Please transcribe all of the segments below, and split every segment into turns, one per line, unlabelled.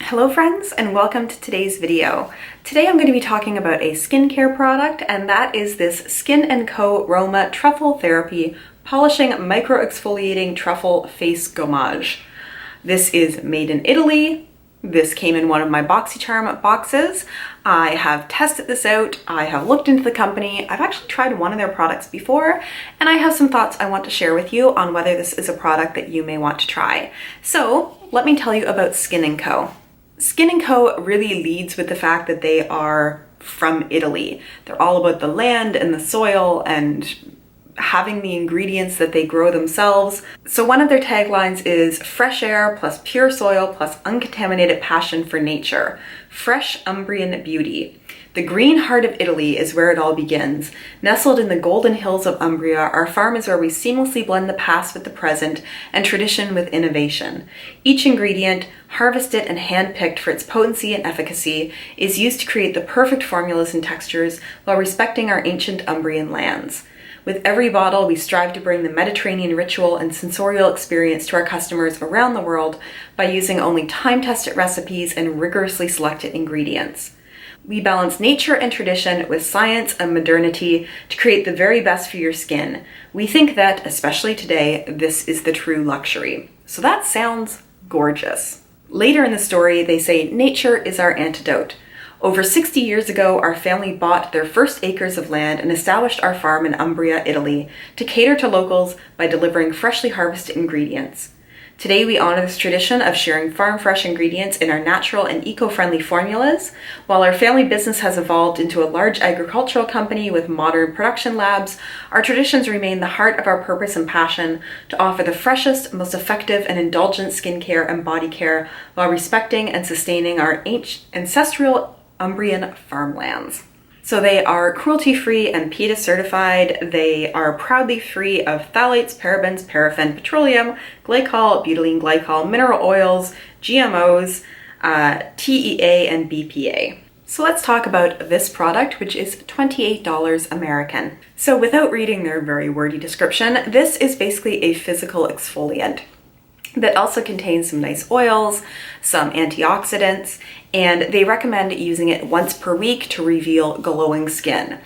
Hello friends, and welcome to today's video. Today I'm going to be talking about a skincare product, and that is this Skin & Co. Roma Truffle Therapy Polishing Micro-Exfoliating Truffle Face Gommage. This is made in Italy. This came in one of my BoxyCharm boxes. I have tested this out. I have looked into the company. I've actually tried one of their products before, and I have some thoughts I want to share with you on whether this is a product that you may want to try. So let me tell you about Skin & Co. Skin & Co. really leads with the fact that they are from Italy. They're all about the land and the soil and having the ingredients that they grow themselves. So one of their taglines is fresh air plus pure soil plus uncontaminated passion for nature. Fresh Umbrian beauty. The green heart of Italy is where it all begins. Nestled in the golden hills of Umbria, our farm is where we seamlessly blend the past with the present and tradition with innovation. Each ingredient, harvested and hand-picked for its potency and efficacy, is used to create the perfect formulas and textures while respecting our ancient Umbrian lands. With every bottle, we strive to bring the Mediterranean ritual and sensorial experience to our customers around the world by using only time-tested recipes and rigorously selected ingredients. We balance nature and tradition with science and modernity to create the very best for your skin. We think that, especially today, this is the true luxury. So that sounds gorgeous. Later in the story, they say, nature is our antidote. Over 60 years ago, our family bought their first acres of land and established our farm in Umbria, Italy, to cater to locals by delivering freshly harvested ingredients. Today, we honor this tradition of sharing farm-fresh ingredients in our natural and eco-friendly formulas. While our family business has evolved into a large agricultural company with modern production labs, our traditions remain the heart of our purpose and passion to offer the freshest, most effective, and indulgent skincare and body care while respecting and sustaining our ancestral Umbrian farmlands. So they are cruelty-free and PETA certified. They are proudly free of phthalates, parabens, paraffin, petroleum, glycol, butylene glycol, mineral oils, GMOs, TEA, and BPA. So let's talk about this product, which is $28 American. So without reading their very wordy description, this is basically a physical exfoliant that also contains some nice oils, some antioxidants, and they recommend using it once per week to reveal glowing skin.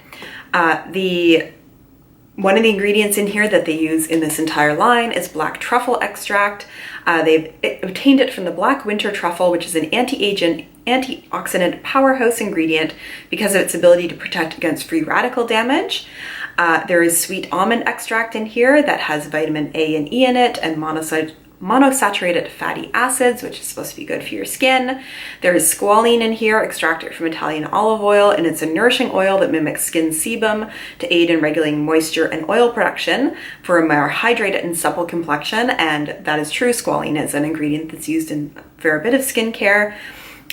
One of the ingredients in here that they use in this entire line is black truffle extract. They've obtained it from the black winter truffle, which is an antioxidant powerhouse ingredient because of its ability to protect against free radical damage. There is sweet almond extract in here that has vitamin A and E in it and monosaturated fatty acids, which is supposed to be good for your skin. There is squalene in here, extracted from Italian olive oil, and it's a nourishing oil that mimics skin sebum to aid in regulating moisture and oil production for a more hydrated and supple complexion. And that is true. Squalene is an ingredient that's used in a fair bit of skincare.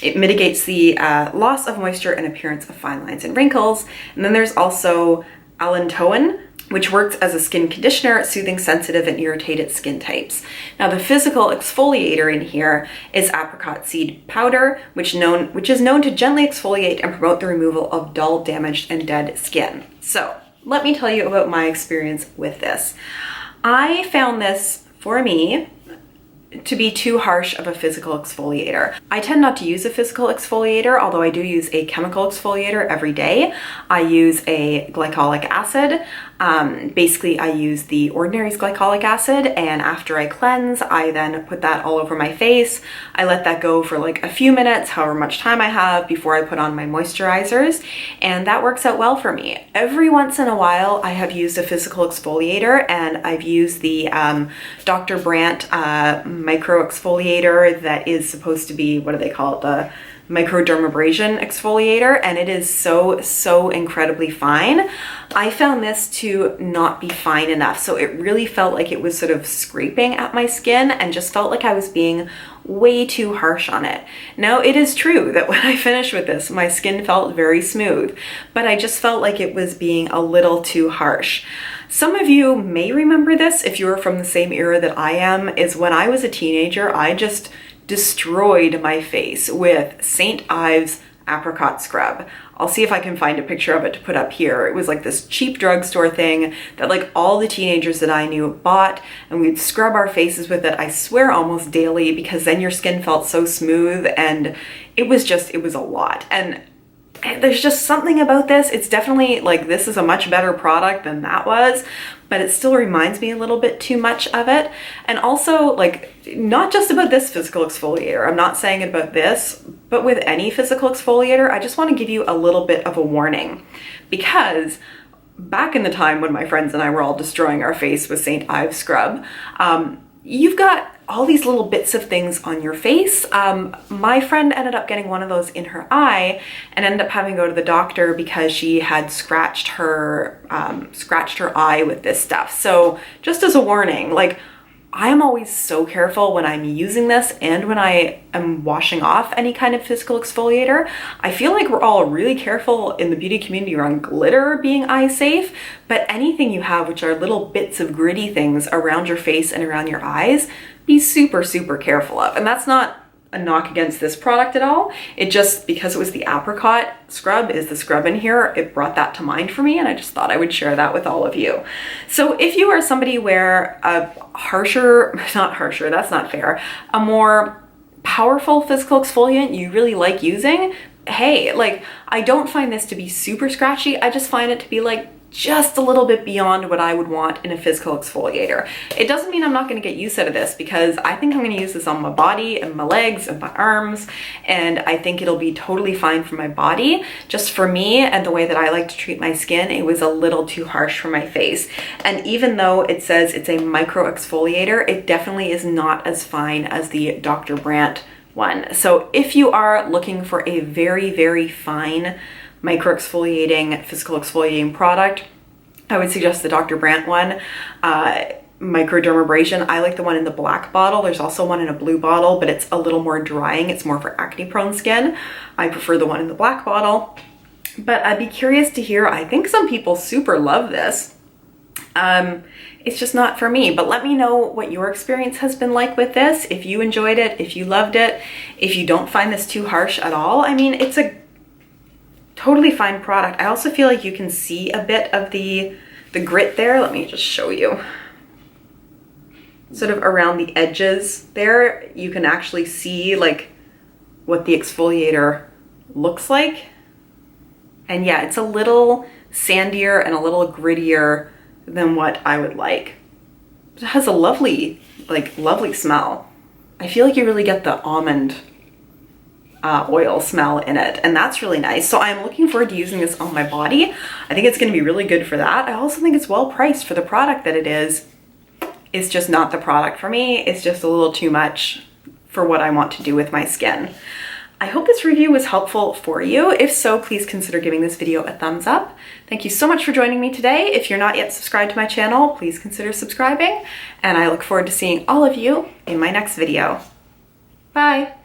It mitigates the loss of moisture and appearance of fine lines and wrinkles. And then there's also allantoin, which works as a skin conditioner, soothing sensitive and irritated skin types. Now, the physical exfoliator in here is apricot seed powder, which is known to gently exfoliate and promote the removal of dull, damaged, and dead skin. So let me tell you about my experience with this. I found this, for me, to be too harsh of a physical exfoliator. I tend not to use a physical exfoliator, although I do use a chemical exfoliator every day. I use a glycolic acid. Basically, I use the Ordinary's glycolic acid, and after I cleanse, I then put that all over my face. I let that go for like a few minutes, however much time I have, before I put on my moisturizers, and that works out well for me. Every once in a while, I have used a physical exfoliator, and I've used the Dr. Brandt micro-exfoliator that is supposed to be, what do they call it, the microdermabrasion exfoliator, and it is so incredibly fine. I found this to not be fine enough, so it really felt like it was sort of scraping at my skin and just felt like I was being way too harsh on it. Now, it is true that when I finished with this, my skin felt very smooth, but I just felt like it was being a little too harsh. Some of you may remember this if you were from the same era that I am, is when I was a teenager, I just destroyed my face with St. Ives apricot scrub. I'll see if I can find a picture of it to put up here. It was like this cheap drugstore thing that like all the teenagers that I knew bought, and we'd scrub our faces with it, I swear almost daily, because then your skin felt so smooth, and it was a lot. And there's just something about this. It's definitely like, this is a much better product than that was, but it still reminds me a little bit too much of it. And also, like, not just about this physical exfoliator, I'm not saying it about this, but with any physical exfoliator, I just want to give you a little bit of a warning, because back in the time when my friends and I were all destroying our face with St. Ives scrub, you've got all these little bits of things on your face. My friend ended up getting one of those in her eye and ended up having to go to the doctor because she had scratched her eye with this stuff. So just as a warning, like, I am always so careful when I'm using this and when I am washing off any kind of physical exfoliator. I feel like we're all really careful in the beauty community around glitter being eye safe, but anything you have which are little bits of gritty things around your face and around your eyes, be super, super careful of. And that's not a knock against this product at all. It just, because it was the apricot scrub is the scrub in here, it brought that to mind for me, and I just thought I would share that with all of you. So if you are somebody where a a more powerful physical exfoliant you really like using, hey, like, I don't find this to be super scratchy. I just find it to be like just a little bit beyond what I would want in a physical exfoliator. It doesn't mean I'm not going to get use out of this, because I think I'm going to use this on my body and my legs and my arms, and I think it'll be totally fine for my body. Just for me and the way that I like to treat my skin, it was a little too harsh for my face. And even though it says it's a micro exfoliator, it definitely is not as fine as the Dr. Brandt one. So if you are looking for a very, very fine micro-exfoliating, physical exfoliating product, I would suggest the Dr. Brandt one. Microdermabrasion, I like the one in the black bottle. There's also one in a blue bottle, but it's a little more drying. It's more for acne prone skin. I prefer the one in the black bottle, but I'd be curious to hear. I think some people super love this. It's just not for me, but let me know what your experience has been like with this. If you enjoyed it, if you loved it, if you don't find this too harsh at all. I mean, it's a totally fine product. I also feel like you can see a bit of the grit there. Let me just show you. Sort of around the edges there, you can actually see like what the exfoliator looks like. And yeah, it's a little sandier and a little grittier than what I would like. It has a lovely, lovely smell. I feel like you really get the almond oil smell in it, and that's really nice. So I'm looking forward to using this on my body. I think it's going to be really good for that. I also think it's well priced for the product that it is. It's just not the product for me. It's just a little too much for what I want to do with my skin. I hope this review was helpful for you. If so, please consider giving this video a thumbs up. Thank you so much for joining me today. If you're not yet subscribed to my channel, please consider subscribing, and I look forward to seeing all of you in my next video. Bye.